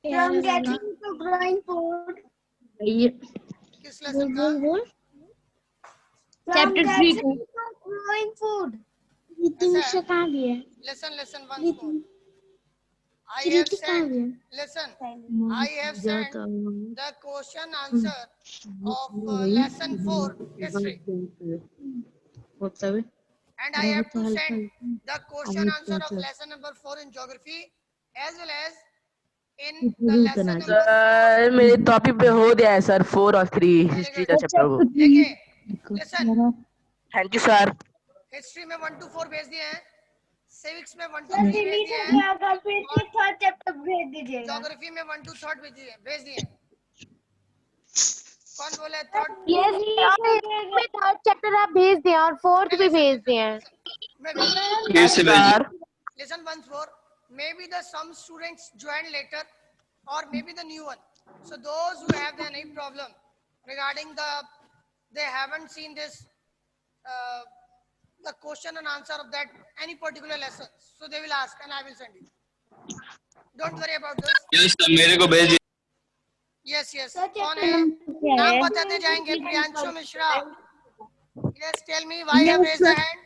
From getting to growing food. किस lesson का? From getting to growing food. Lesson once more. I have sent the question answer of lesson 4 history, and I have to send the question answer of lesson number 4 in geography as well as in the lesson number 4. मेरे topic पे हो गया है sir 4 और 3 history का chapter को। देखिए lesson, thank you sir. History में 1 to 4 भेज दिए हैं, सिविक्स में 1 to 3 भेज दिए हैं, थर्ड चैप्टर भेज दीजिएगा। ज्योग्राफी में 1 to 3 भेज दिए। कौन बोले थर्ड? में थर्ड चैप्टर आप भेज दिए और फोर्थ भी भेज दिए हैं। Listen once more. Maybe the some students join later, or maybe the new one. So those who have any problem regarding they haven't seen this the question and answer of that any particular lesson. So they will ask and I will send you. Don't worry about this. Yes, मेरे को भेजिए। Yes, yes. कौन है? नाम बताते जाएंगे। Priyanshu Mishra. Yes, tell me why you have raised the hand.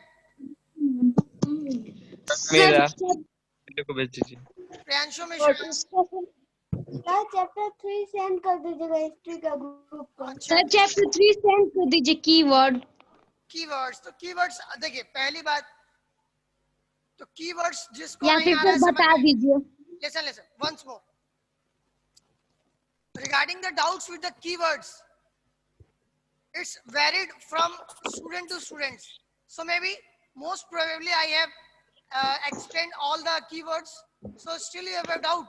मेरे को भेज दीजिए। प्रियांशु मिश्रा. चैप्टर 3 सेंड कर दीजिएगा हिस्ट्री का ग्रुप को। सर चैप्टर 3 सेंड कर दीजिए कीवर्ड्स। तो कीवर्ड्स देखिए पहली बात तो कीवर्ड्स जिसको या नहीं फिर आ रहा है बता दीजिए। Listen once more. Regarding the doubts with the keywords, it's varied from student to students. So maybe most probably I have explained all the keywords. So still you have a doubt.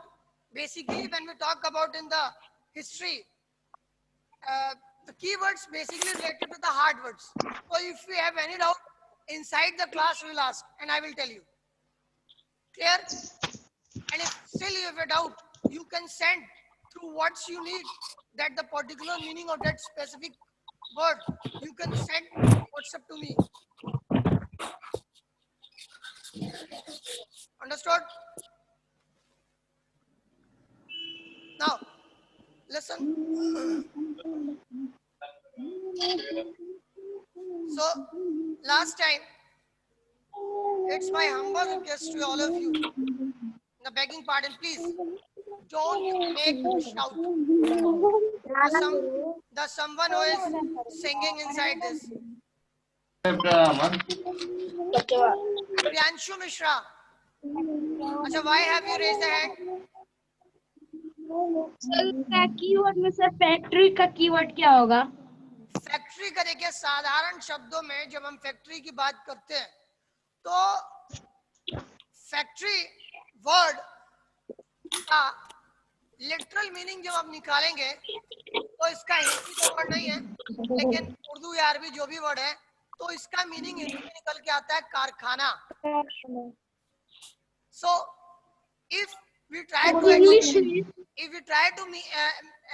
Basically, when we talk about in the history, the keywords basically related to the hard words. So if we have any doubt, inside the class we will ask and I will tell you. Clear? And if still you have a doubt, you can send through words you need that the particular meaning of that specific word. You can send WhatsApp to me. Understood? Now, listen. So, last time, it's my humble request to all of you. The begging pardon, please. Don't make shout. The someone who is singing inside this. Priyanshu Mishra. Achha, why have you raised the hand? Sir keyword में sir factory का keyword क्या होगा? Factory का देखिए साधारण शब्दों में जब हम फैक्ट्री की बात करते हैं तो फैक्ट्री वर्ड का लिटरल मीनिंग जब आप निकालेंगे तो इसका हिंदी का वर्ड नहीं है, लेकिन उर्दू या अरबी जो भी वर्ड है तो इसका मीनिंग हिंदी में निकल के आता है कारखाना। So if we try to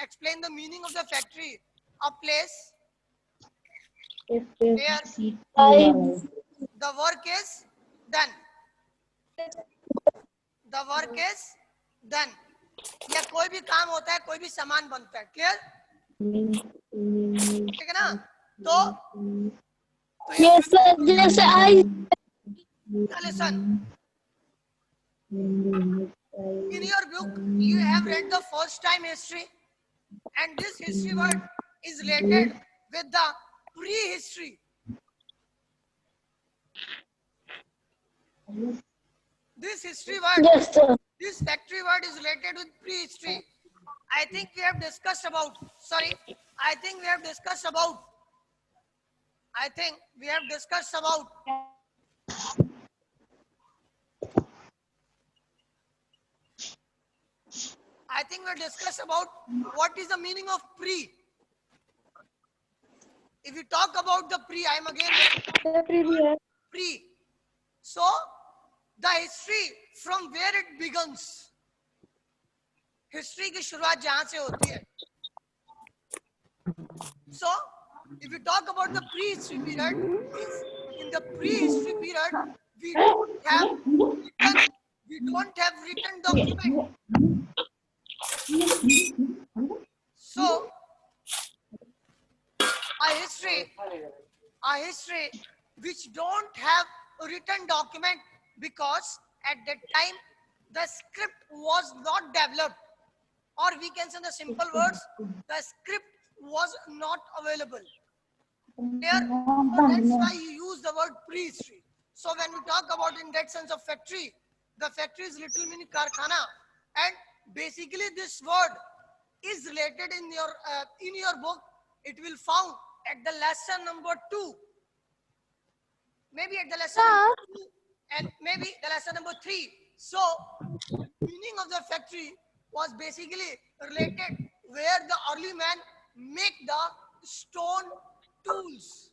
explain the meaning of the factory, a place where the work is done. The work is done. या कोई भी काम होता है, कोई भी सामान बनता है। क्लियर? ठीक है ना? तो यस सर, जैसे आई listen. In your book, you have read the first time history, and this history word is related with the prehistory. This history word, yes sir, this factory word is related with prehistory. I think we have discussed about. Sorry, I think we have discussed about. I think we have discussed about. I think we'll discuss about what is the meaning of pre. If we talk about the pre, I am again pre. So the history from where it begins. History की शुरुआत जहाँ से होती है. So if we talk about the prehistory period, in the prehistory period we don't have written document. a history which don't have a written document, because at that time the script was not developed, or we can say in the simple words, the script was not available. There, so that's why you use the word prehistory. So when we talk about in that sense of factory, the factory is little mini karkhana, and basically this word is related in your book. It will found at the lesson number 2, maybe at the lesson number 2, and maybe the lesson number 3. So meaning of the factory was basically related where the early man make the stone tools.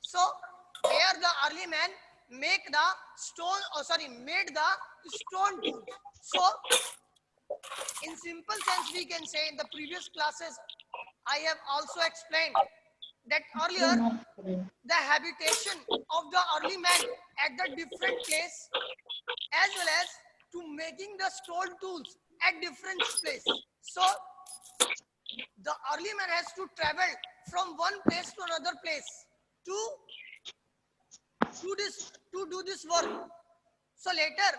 So where the early man make the made the stone tools. So in simple sense, we can say in the previous classes, I have also explained that earlier the habitation of the early man at the different place, as well as to making the stone tools at different place. So the early man has to travel from one place to another place to do this work. So later,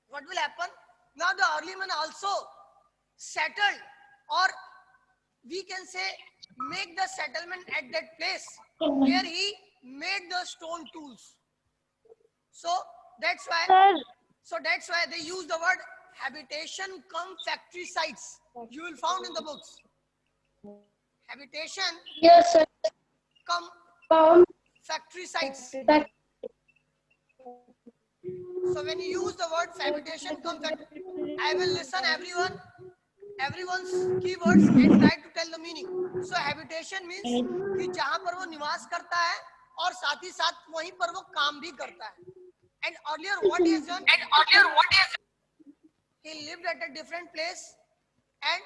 what will happen? Now the early man also settled, or we can say make the settlement at that place where he made the stone tools. So that's why. Sir, So that's why they use the word habitation cum factory sites. You will found in the books. Habitation Yes, sir. cum Found factory sites. that. So when you use the word habitation cum factory, I will listen everyone's keywords and try to tell the meaning. So habitation means कि जहाँ पर वो निवास करता है और साथ ही साथ वहीं पर वो काम भी करता है. And earlier what he has done? He lived at a different place and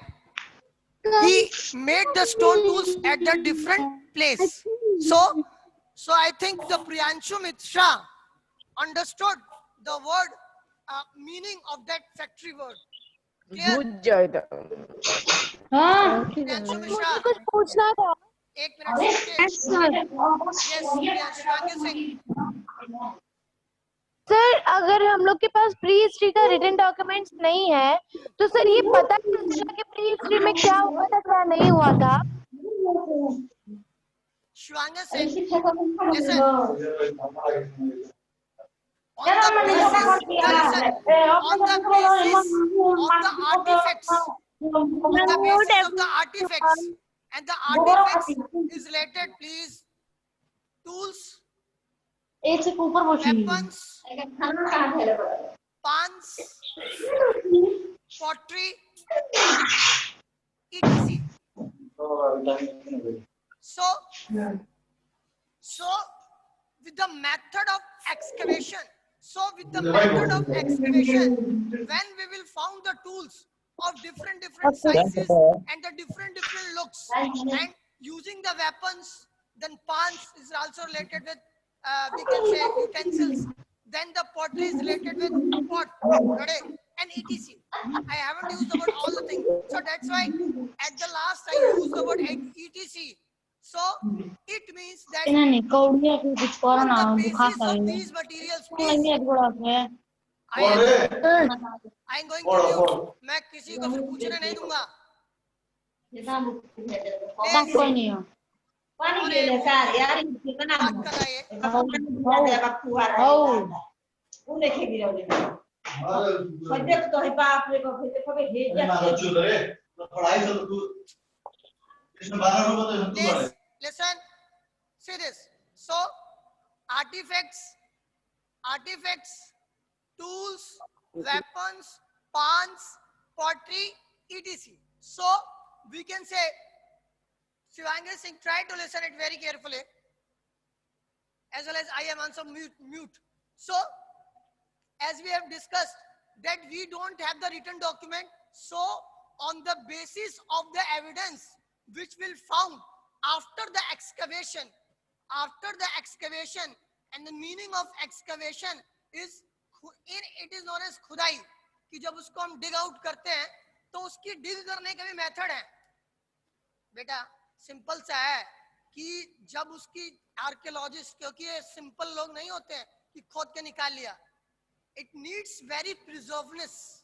he made the stone tools at the different place. So I think the Priyanshu Mitra understood the word meaning of that factory word. Clear? Priyanshu Mishra, मुझे कुछ पूछना था. एक minute सुनिए. Yes, sir. Yes, Priyanshu Rangil Singh. Sir, अगर हम लोग के पास प्री हिस्ट्री का रिटन डॉक्यूमेंट्स नहीं है, तो सर ये पता कैसे चला कि प्री हिस्ट्री में क्या हुआ था, क्या नहीं हुआ था? Shivanga Singh, listen. On the basis of the artifacts, and the artifacts is related, please, tools, एक से ऊपर पहुंची weapons, pans, pottery, etc. So with the method of excavation, when we will found the tools of different sizes and the different looks, and using the weapons, then pans is also related with we can say utensils, then the pottery is related with pot, and etc. I haven't used the word all the things, so that's why at the last I used the word etc. So it means that नहीं कौड़िया को कुछ on करना the दिखा basis of सकते these materials, please, हैं बड़ा है I am going to mute. मैं किसी को फिर पूछने नहीं दूंगा. कोई नहीं है पानी ले ले सर यार कितना बात कर रहा है. वो देखे गिरौले देख तो है बाप रे बाप देखो बे हे जा पढ़ाई से तू इसमें 12 रुपए तो तू पढ़े. Listen, see this. So artifacts, tools, weapons, pans, pottery, etc. So we can say, Shivanga Singh, try to listen it very carefully, as well as I am also mute. So as we have discussed that we don't have the written document, so on the basis of the evidence which will found after the excavation, and the meaning of excavation is it is known as खुदाई, कि जब उसको हम dig out करते हैं तो उसकी dig करने का भी मेथड है. बेटा सिंपल सा है कि जब उसकी आर्कियोलॉजिस्ट, क्योंकि ये सिंपल लोग नहीं होते हैं कि खोद के निकाल लिया, it needs very preservedness,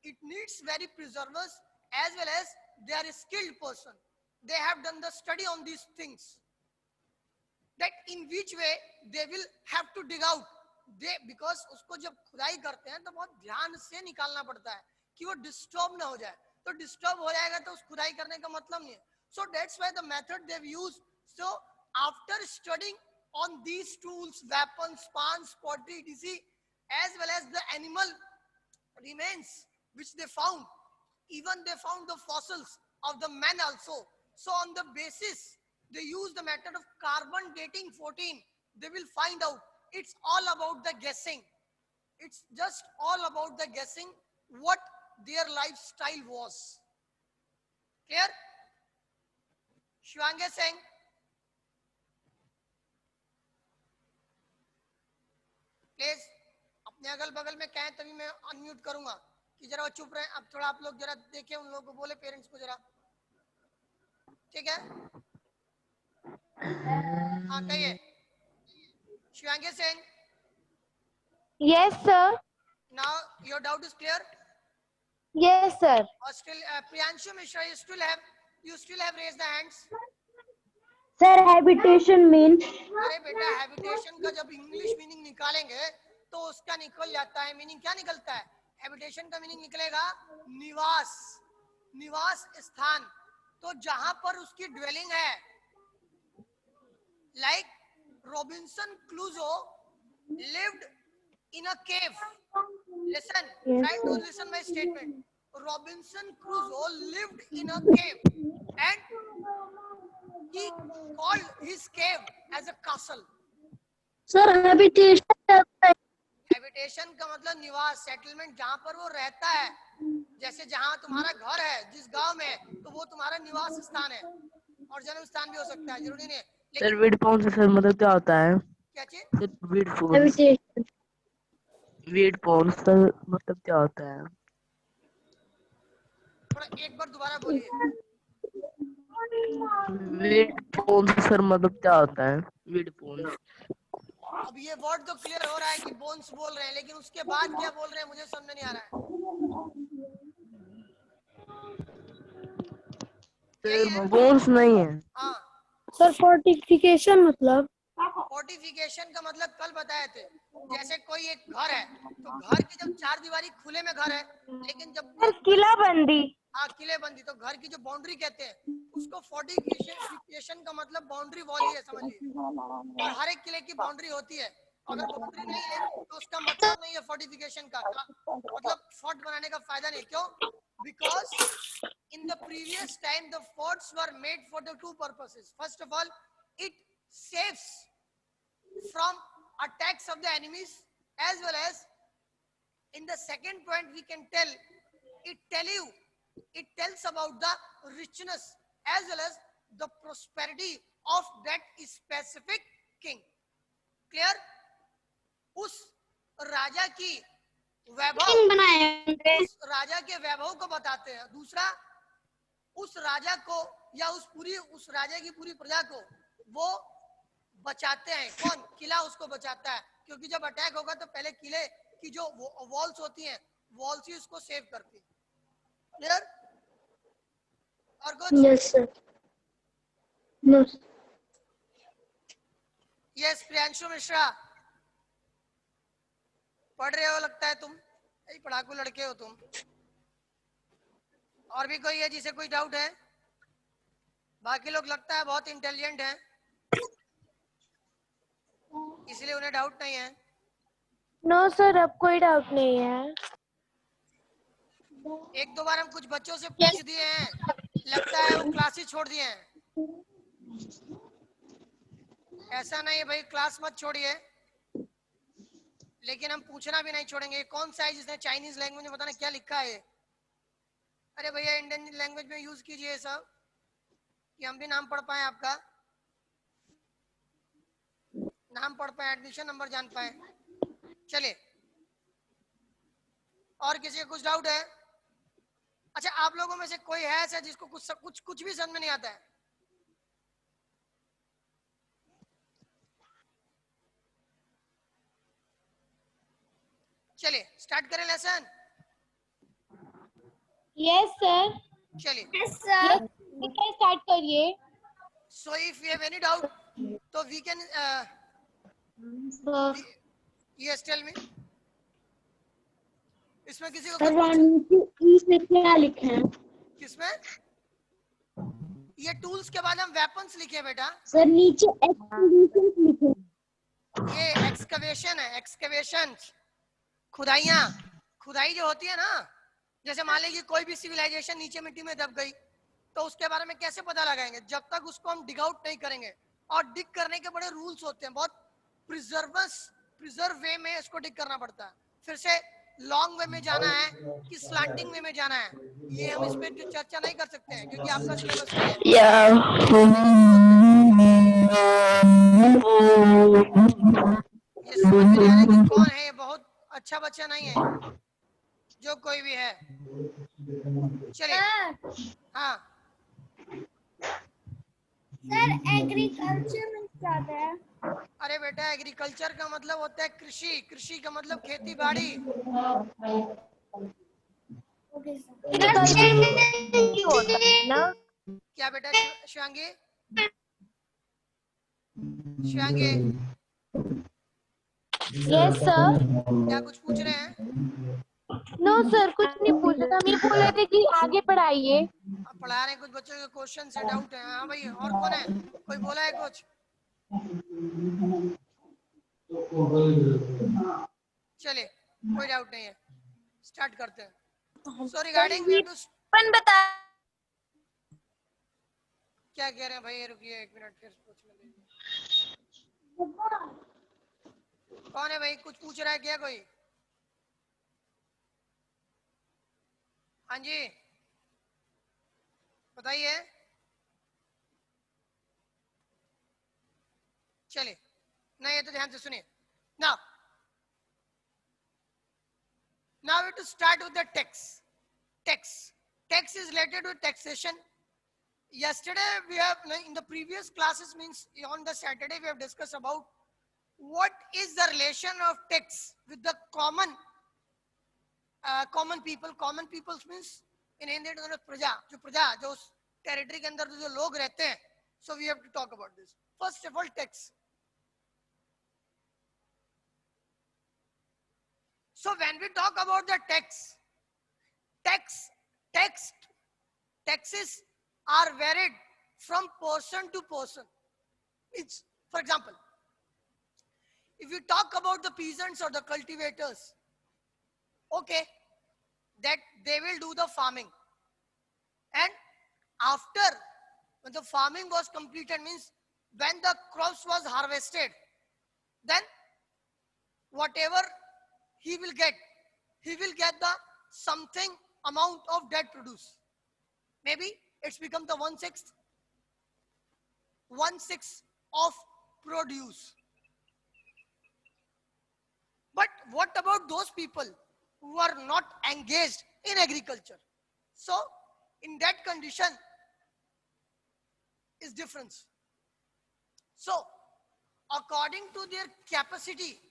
it needs very preservedness, as well as they are a skilled person, they have done the study on these things, that in which way they will have to dig out, they, because उसको जब खुदाई करते हैं तो बहुत ध्यान से निकालना पड़ता है कि वो डिस्टर्ब ना हो जाए, तो डिस्टर्ब हो जाएगा तो उस खुदाई करने का मतलब नहीं है. So that's why the method they've used. So after studying on these tools, weapons, spans, pottery, etc., as well as the animal remains which they found, even they found the fossils of the men also. So on the basis they use the method of carbon dating 14, they will find out. It's all about the guessing, it's just all about the guessing what their lifestyle was. Clear? Shivangi Singh, please अपने अगल बगल में कहें तभी मैं unmute करूंगा कि जरा वो चुप रहे. अब थोड़ा आप लोग जरा देखें, उन लोगों को बोले, पेरेंट्स को जरा, ठीक है? हाँ कहिए. Shivangi Singh. Yes, sir. Now your doubt is clear. Yes, sir. Or still Priyanshu Mishra, you still have raised the hands. Sir, habitation mean? अरे बेटा, हैबिटेशन का जब इंग्लिश मीनिंग निकालेंगे तो उसका निकल जाता है मीनिंग. क्या निकलता है? हैबिटेशन का मीनिंग निकलेगा निवास, निवास स्थान. तो जहां पर उसकी ड्वेलिंग है, like Robinson Crusoe lived in a cave. Listen, try to listen my statement. Robinson Crusoe lived in a cave and he called his cave as a castle. Sir, habitation. Habitation का मतलब निवास, settlement, जहाँ पर वो रहता है. जैसे जहाँ तुम्हारा घर है, जिस गांव में, तो वो तुम्हारा निवास स्थान है, और जन्म स्थान भी हो सकता है, जरूरी नहीं है. सर वीड पॉन्ड से सर मतलब क्या होता है? क्या चीज? Sir weed pond, Habitation. Weed pond sir मतलब क्या होता है? थोड़ा एक बार दोबारा बोलिए. वीड पॉन्ड सर मतलब क्या होता है? Weed pond. अब ये वर्ड तो क्लियर हो रहा है कि बोन्स बोल रहे हैं, लेकिन उसके बाद क्या बोल रहे हैं मुझे समझ में नहीं आ रहा है. सर बोन्स नहीं है. हाँ, Sir, fortification मतलब? फोर्टिफिकेशन का मतलब कल बताए थे. जैसे कोई एक घर है, तो घर की जब चार दीवारी खुले में घर है, लेकिन जब सर किलाबंदी. हाँ किलेबंदी, तो घर की जो बाउंड्री कहते हैं उसको फोर्टिफिकेशन का मतलब बाउंड्री वॉल ही है, समझिए. और हर एक किले की बाउंड्री होती है. अगर बाउंड्री नहीं है तो उसका मतलब नहीं है फोर्टिफिकेशन का, मतलब फोर्ट बनाने का फायदा नहीं. क्यों? Because in the previous time the forts were made for the two purposes. First of all, it saves from attacks of the enemies, as well as in the second point we can tell, it tells about the richness as well as the prosperity of that specific king. Clear? उस राजा की वैभव, उस राजा के वैभव को बताते हैं. दूसरा, उस राजा को या उस राजा की पूरी प्रजा को वो बचाते हैं. कौन? किला उसको बचाता है, क्योंकि जब अटैक होगा तो पहले किले की जो वॉल्स होती हैं, वॉल्स ही उसको सेव करती हैं. क्लियर? और कुछ? Yes, sir. No. Yes Priyanshu Mishra, पढ़ रहे हो लगता है तुम, यही पढ़ाकू लड़के हो तुम. और भी कोई है जिसे कोई डाउट है? बाकी लोग लगता है बहुत इंटेलिजेंट हैं, इसलिए उन्हें डाउट नहीं है. नो सर, अब कोई डाउट नहीं है. एक दो बार हम कुछ बच्चों से पूछ दिए हैं, लगता है वो क्लास ही छोड़ दिए हैं. ऐसा नहीं भाई, क्लास मत छोड़िए, लेकिन हम पूछना भी नहीं छोड़ेंगे. कौन सा है जिसने चाइनीज लैंग्वेज में बताना क्या लिखा है? अरे भैया इंडियन लैंग्वेज में यूज कीजिए सब, कि हम भी नाम पढ़ पाए, आपका नाम पढ़ पाए, एडमिशन नंबर जान पाए. चलिए, और किसी का कुछ डाउट है? अच्छा, आप लोगों में से कोई है ऐसा जिसको कुछ भी समझ में नहीं आता है? चलिए स्टार्ट करें लेसन। Yes sir. चलिए, Yes, sir. यस स्टार्ट करिए। so if you have any doubt, so we can yes tell me। इसमें किसी को कुछ पूछना? नीचे ई से क्या लिखे हैं? किसमें? ये टूल्स के बाद हम वेपन्स लिखे बेटा। सर नीचे एक्सक्लूसिव लिखे। ये एक्सकवेशन है, एक्सकवेशन, खुदाइयाँ। खुदाई जो होती है ना, जैसे मान लीजिए कोई भी सिविलाइजेशन नीचे मिट्टी में दब गई, तो उसके बारे में कैसे पता लगाएंगे? जब तक उसको हम डिग आउट नहीं करेंगे। और डिग करने के बड़े रूल्स होते हैं, बहुत प्रिजर्व वे में इसको डिग करना पड़ता है। फिर से लॉन्ग वे में जाना है कि स्लैंटिंग वे में जाना है, ये हम इस पे चर्चा नहीं कर सकते हैं क्योंकि आपका सिलेबस नहीं है। ये समझ में नहीं आ रहा है कि कौन है, ये बहुत अच्छा बच्चा नहीं है जो कोई भी है। चलिए, हाँ सर एग्रीकल्चर में जाता है। अरे बेटा, एग्रीकल्चर का मतलब होता है कृषि, कृषि का मतलब खेती बाड़ी। Okay sir. एग्रीकल्चर होता है ना? क्या बेटा शिवांगी? Shivangi yes sir. क्या कुछ पूछ रहे हैं? नो सर कुछ नहीं पूछ रहे, हम ये बोल रहे थे कि आगे पढ़ाइए। आप पढ़ा रहे हैं, कुछ बच्चों के क्वेश्चन से डाउट है। हाँ भाई, और कौन है? कोई बोला है कुछ? चलिए, कोई डाउट नहीं है, स्टार्ट करते हैं। सो रिगार्डिंग वी टू बता। क्या कह रहे हैं भाई? रुकिए 1 मिनट, फिर पूछने दीजिए। कौन है भाई? कुछ पूछ रहा है क्या कोई? हाँ जी बताइए। चलिए, नहीं ये तो ध्यान से सुनिए। Now we to start with the tax. Tax is related with taxation. Yesterday we have, in the previous classes, means on the Saturday, we have discussed about what is the relation of tax with the common people. Common people means in Hindi प्रजा, जो उस territory के अंदर जो लोग रहते हैं. So we have to talk about this. First of all, tax. So when we talk about the taxes are varied from person to person. It's, for example, if you talk about the peasants or the cultivators, okay, that they will do the farming, and after when the farming was completed, means when the crops was harvested, then whatever he will get the something amount of that produce. Maybe it's become the 1/6 of produce. But what about those people who are not engaged in agriculture? So in that condition is difference. So according to their capacity,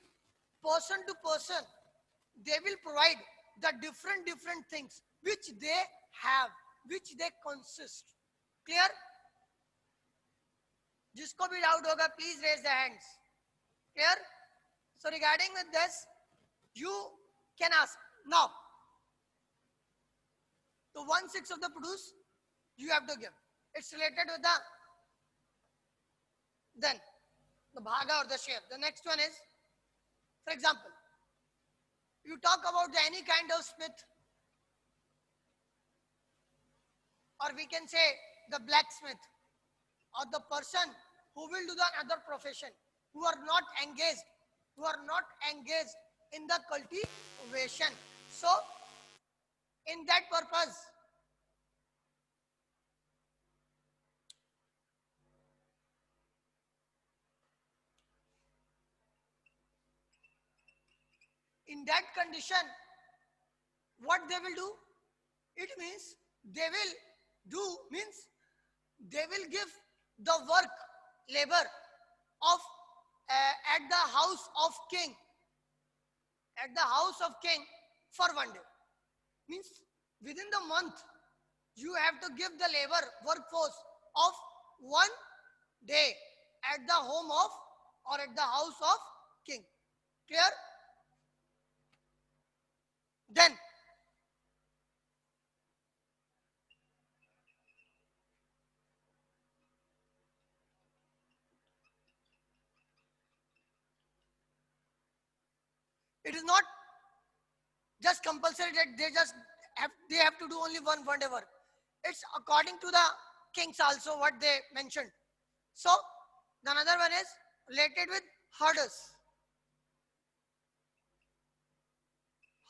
person to person, they will provide the different things which they have, which they consist. Clear? जिसको भी doubt होगा, please raise the hands. Clear? So regarding with this, you can ask. Now, the 1/6 of the produce you have to give. It's related with the bhaga or the share. The next one is, for example, you talk about any kind of smith, or we can say the blacksmith, or the person who will do the other profession, who are not engaged in the cultivation. So in that purpose, in that condition, what they will do? It means they will give the work, labor of at the house of king, at the house of king for 1 day. Means within the month, you have to give the labor workforce of 1 day at the home of or at the house of king. Clear? Then it is not just compulsory that they have to do only one day work. It's according to the kings also what they mentioned. So the another one is related with herders.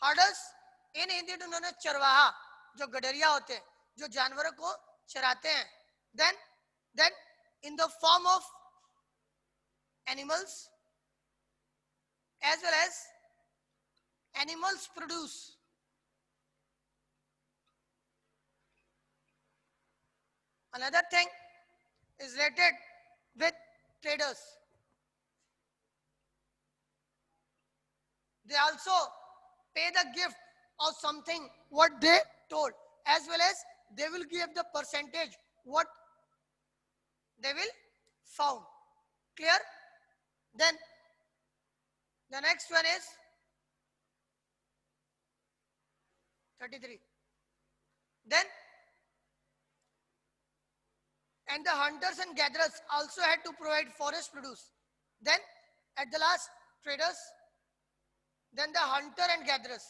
Herders in Hindi उन्होंने चरवाहा जो गडरिया होते हैं जो जानवरों को चराते हैं. then in the form of animals as well as animals produce. Another thing is related with traders. They also pay the gift of something what they told, as well as they will give the percentage what they will found. Clear? Then the next one is 33. Then and the hunters and gatherers also had to provide forest produce. Then at the last, traders. Then the hunter and gatherers.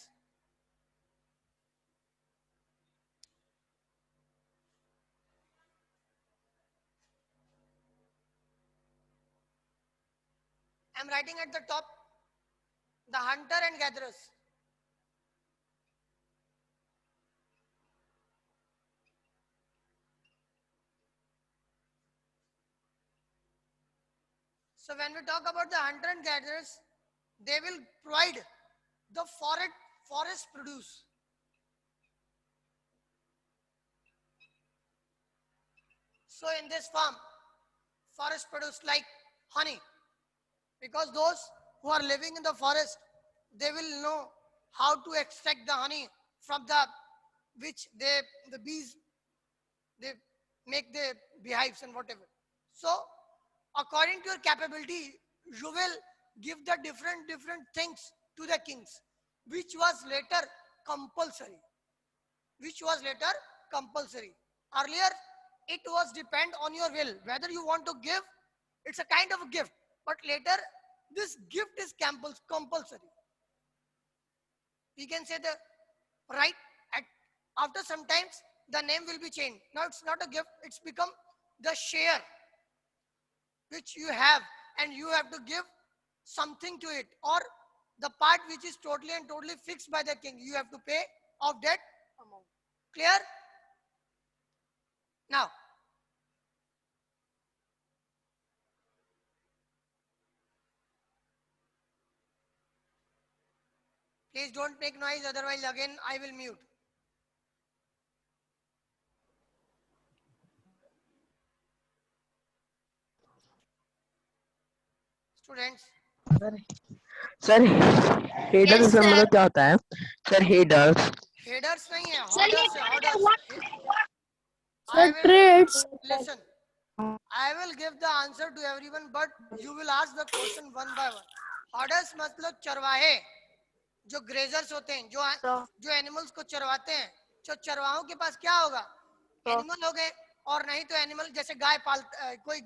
I'm writing at the top, the hunter and gatherers. So when we talk about the hunter and gatherers, they will provide the forest produce. So in this farm, forest produce like honey, because those who are living in the forest, they will know how to extract the honey from the which the bees they make the beehives and whatever. So according to your capability, you will give the different things to the kings, which was later compulsory. Earlier, it was depend on your will whether you want to give. It's a kind of a gift, but later this gift is compulsory. We can say the right after sometimes the name will be changed. Now it's not a gift; it's become the share which you have, and you have to give something to it, or the part which is totally fixed by the king, you have to pay of that amount. Clear? Now please don't make noise, otherwise again I will mute. Students, sir header से मतलब क्या होता है sir? Headers नहीं है, hoarders है, hoarders. Listen, I will give the answer to everyone, but you will ask the question one by one. Hoarders मतलब चरवाहे, जो ग्रेजर्स होते हैं, जो एनिमल्स को चरवाते हैं. जो चरवाहों के पास क्या होगा? एनिमल हो गए, और नहीं तो एनिमल जैसे गाय पालता, कोई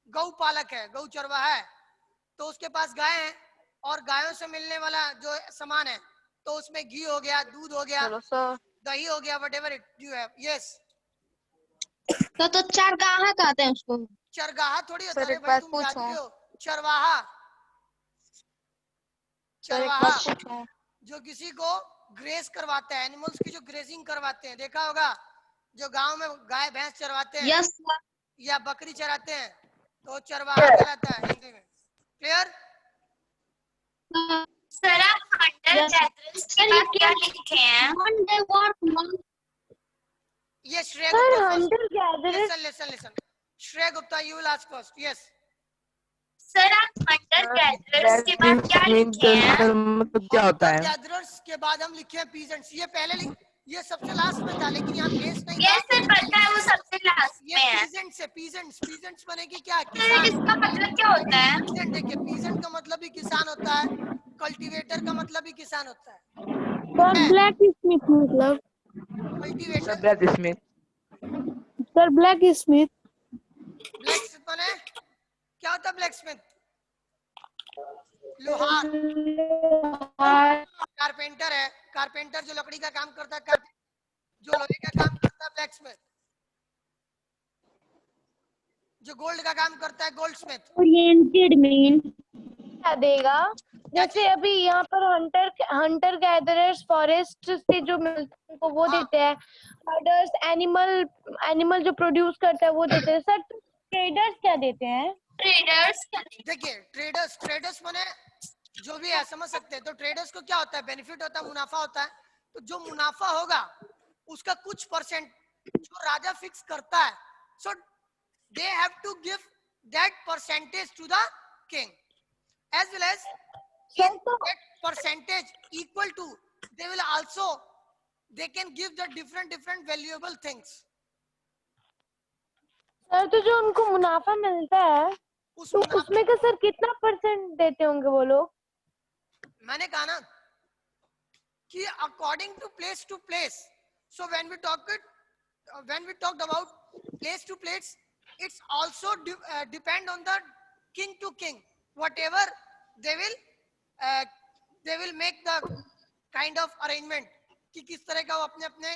गौ पालक है, गौ चरवाहा है, तो उसके पास गाय है और गायों से मिलने वाला जो सामान है, तो उसमें घी हो गया, दूध हो गया, दही हो गया, whatever it you have. Yes. तो चरगाहा कहते हैं उसको. चरगाहा थोड़ी होता है भाई, तुम जानते हो. चरवाहा जो किसी को ग्रेस करवाता है, एनिमल्स की जो ग्रेजिंग करवाते हैं, देखा होगा जो गांव में गाय भैंस चरवाते हैं. Yes, या बकरी चराते हैं, तो चरवाहा कहलाता है हिंदी में. क्लियर? सर आप हंटर गैदरर्स की बात क्या लिखे हैं? ये श्रेय Sir, Gupta hunter gatherers. listen. Shreya Gupta, you will ask first. Yes. Sir आप हंटर गैदरर्स के बाद क्या लिखे हैं? सर मतलब क्या होता है? गैदरर्स के बाद हम लिखे हैं पीजेंट्स। ये पहले ये सबसे लास्ट में था, लेकिन यहाँ प्लेस नहीं था। यस सर पता है, वो सबसे लास्ट ये में है। पीजेंट्स है, पीजेंट्स बने की क्या? सर किसान। इसका मतलब क्या होता है? पीजेंट देखिए, पीजेंट का मतलब भी किसान होता है, कल्टीवेटर का मतलब भी किसान होता है। सर ब्लैक स्मिथ मतलब? Cultivator, black Smith. Sir black Smith. Black Smith माने क्या होता है? ब्लैक स्मिथ लोहार। कारपेंटर है, कारपेंटर जो लकड़ी का काम करता है, जो लोहे का काम करता है ब्लैक स्मिथ। जो गोल्ड का काम करता है गोल्ड स्मिथ। ओरिएंटेड मीन क्या देगा? जैसे अभी यहाँ पर हंटर गैदरर्स फॉरेस्ट से जो मिलता है उनको वो देते हैं, हर्डर्स एनिमल जो प्रोड्यूस करता है वो देते हैं। सर ट्रेडर्स क्या देते हैं? ट्रेडर्स देखिए ट्रेडर्स माने जो भी है, समझ सकते हैं। तो ट्रेडर्स को क्या होता है? बेनिफिट होता है, मुनाफा होता है। तो जो मुनाफा होगा उसका कुछ परसेंट जो राजा फिक्स करता है, so they have to give that percentage to the king, as well as in that percentage equal to they can give the different valuable things. Sir तो जो उनको मुनाफा मिलता है तो मुनाफा, उसमें का सर कितना परसेंट देते होंगे वो लोग? मैंने कहा ना कि according to place, so when we talked about place to place, it's also depend on the king to king, whatever they will make the kind of arrangement कि किस तरह का वो अपने अपने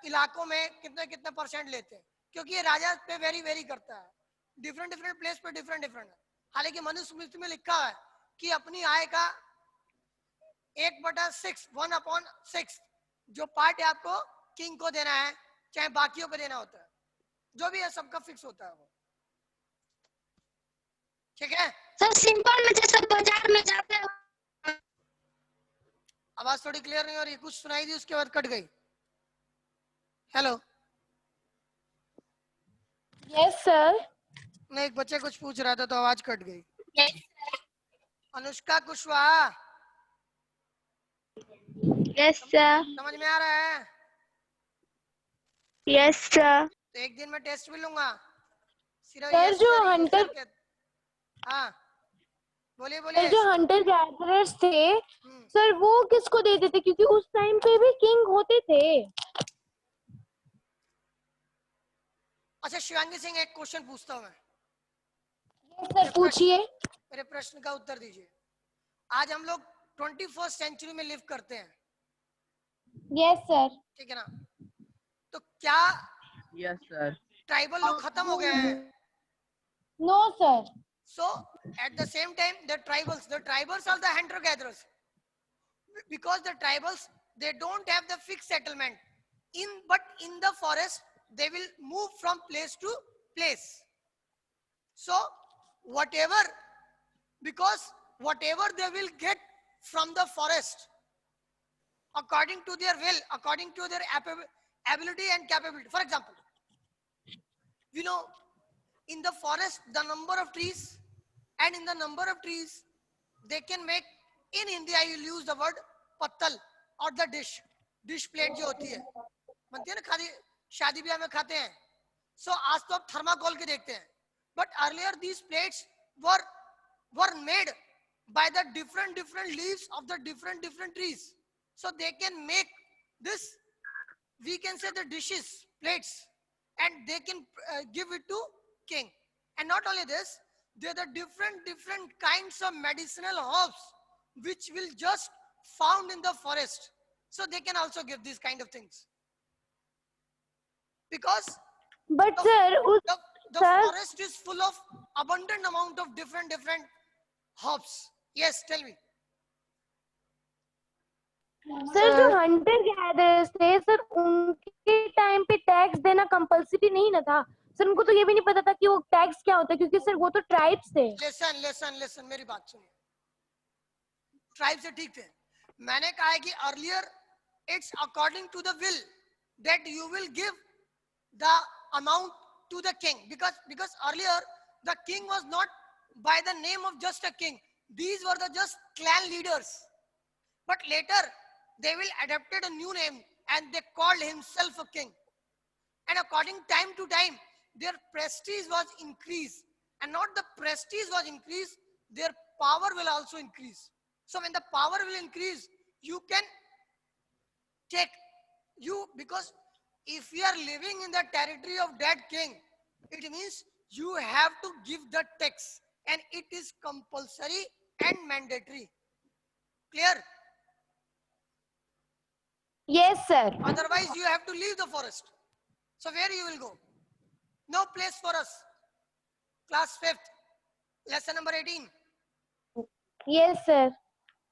इलाकों में कितने परसेंट लेते हैं, क्योंकि ये राजा पे वेरी करता है। डिफरेंट प्लेस पे डिफरेंट। हालांकि मनुस्मृति में लिखा है कि अपनी आय का 1/6 जो पार्ट है आपको किंग को देना है, चाहे बाकियों को देना होता है, जो भी है सबका फिक्स होता है वो। ठीक है सर सिंपल में जैसे बाजार में जाते हैं। आवाज थोड़ी क्लियर नहीं हो रही, कुछ सुनाई दी उसके बाद कट गई। Hello yes sir. नहीं, एक बच्चे कुछ पूछ रहा था तो आवाज कट गई। Yes Anushka Kushwaha, yes sir. समझ में आ रहा है? Yes sir. तो एक दिन में टेस्ट भी लूंगा सिर्फ। सर जो हंटर हाँ बोलिए सर जो हंटर गैदरर्स थे सर वो किसको देते थे? क्योंकि उस टाइम पे भी किंग होते थे। अच्छा शिवांगी सिंह, एक क्वेश्चन पूछता हूँ मैं। सर पूछिए। मेरे प्रश्न का उत्तर दीजिए। आज हम लोग 21st सेंचुरी में लिव करते हैं। Yes sir. ठीक है ना? तो क्या यस सर। ट्राइबल लोग खत्म हो गए हैं? No sir. So at the same time the tribals are the hunter gatherers, because the tribals they don't have the fixed settlement but in the forest they will move from place to place. So because whatever they will get from the forest according to their will, according to their ability and capability. For example, you know, in the forest the number of trees, and in the number of trees they can make, in Hindi I will use the word pattal or the dish plate जो होती है, बनती है ना, खाली शादी ब्याह में खाते हैं। So आज तो आप थर्माकोल के देखते हैं, but earlier these plates were made by the different leaves of the different trees. So they can make this, we can say the dishes, plates, and they can give it to king. And not only this, there are the different kinds of medicinal herbs which will just found in the forest. So they can also give these kind of things. Because but the forest is full of abundant amount of different herbs. Yes, tell me. Sir जो Hunter gatherers थे sir उनके time पे tax देना compulsory नहीं ना था sir? उनको तो ये भी नहीं पता था कि वो टैक्स क्या होता है, क्योंकि सर वो तो ट्राइब्स थे। Listen, मेरी बात सुनिए। ट्राइब से ठीक थे। मैंने कहा है कि earlier it's according to the will that you will give the amount to the king, because earlier the king was not by the name of just a king. These were the just clan leaders. But later, they will adopted a new name and they called himself a king. And according time to time, their prestige was increased. And not the prestige was increased, their power will also increase. So when the power will increase, you can take you, because if you are living in the territory of that king, it means you have to give the tax, and it is compulsory and mandatory. Clear? Yes, sir. Otherwise, you have to leave the forest. So where you will go? No place for us. Class 5th, lesson number 18. Yes, sir.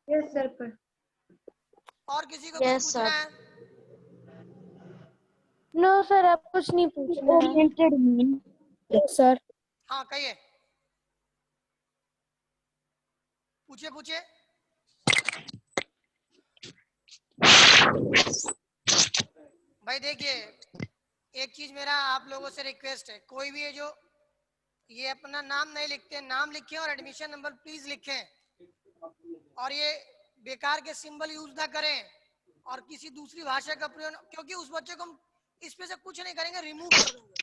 Yes, sir. और किसी को Yes, कुछ sir. पूछना है? No, sir. अब कुछ नहीं पूछना है. Oriented mean. Yes, sir. हाँ कहिए. पूछे. भाई देखिए, एक चीज मेरा आप लोगों से रिक्वेस्ट है, कोई भी है जो ये अपना नाम नहीं लिखते, नाम लिखें और एडमिशन नंबर प्लीज लिखें, और ये बेकार के सिंबल यूज ना करें और किसी दूसरी भाषा का प्रयोग, क्योंकि उस बच्चे को हम इस पे से कुछ नहीं करेंगे, रिमूव कर देंगे.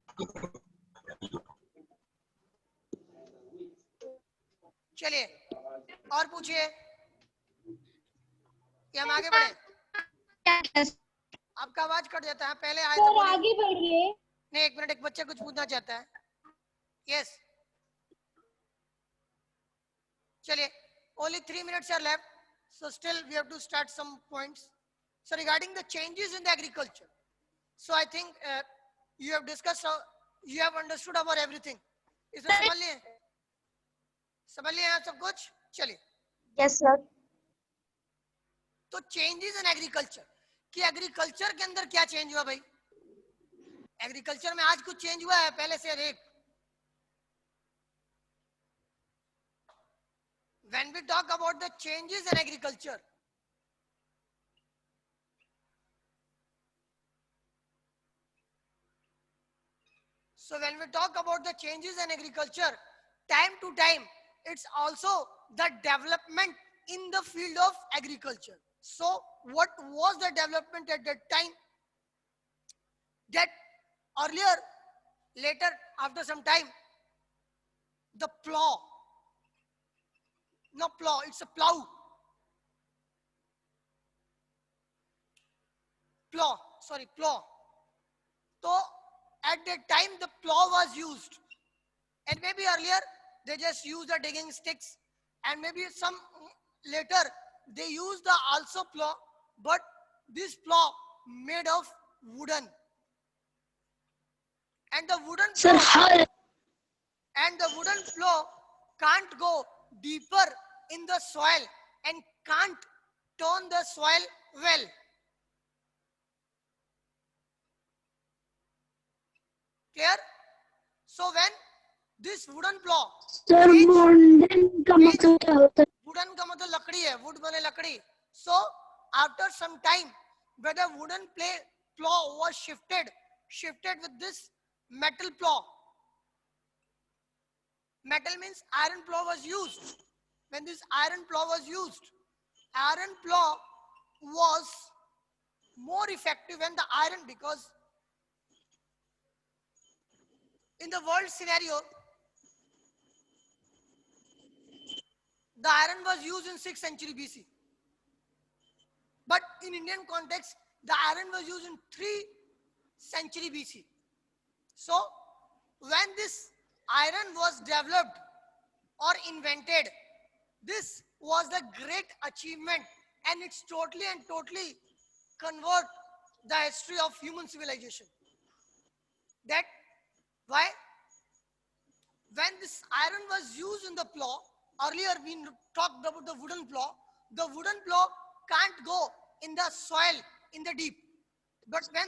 चलिए और पूछिए, कि हम आगे बढ़े. आपका आवाज कट जाता है, पहले आए तो सर बोलिए. आगे बढ़िए. नहीं, एक मिनट, एक बच्चा कुछ पूछना चाहता है. यस, चलिए, only 3 minutes are left, so still we have to start some points. So regarding the changes in the agriculture, so I think you have discussed, you have understood about everything. इसमें समझ लिए आप सब कुछ? चलिए. Yes, sir. तो changes in agriculture, कि agriculture के अंदर क्या चेंज हुआ भाई? एग्रीकल्चर में आज कुछ चेंज हुआ है पहले से? एक, when we talk about the changes in agriculture, so when we talk about the changes in agriculture, time to time, it's also the development in the field of agriculture. So what was the development at that time? That earlier, later, after some time, the plow, no plow, it's a plow. Plow. So at that time, the plow was used. And maybe earlier, they just used the digging sticks. And maybe some later, they used the also plow. But this plow made of wooden. And the wooden plow can't go deeper in the soil and can't turn the soil well. Clear? So when this wooden plow, sir wooden का मतलब क्या होता है? wooden का मतलब लकड़ी है, wood बने लकड़ी. So after some time, when the wooden plow was shifted with this metal plow. Metal means iron plow was used. When this iron plow was used, iron plow was more effective than the iron, because in the world scenario, the iron was used in 6th century BC. But in Indian context, the iron was used in 3rd century BC. So when this iron was developed or invented, this was the great achievement, and it's totally convert the history of human civilization. That why? When this iron was used in the plow, earlier we talked about the wooden plow can't go in the soil in the deep. But when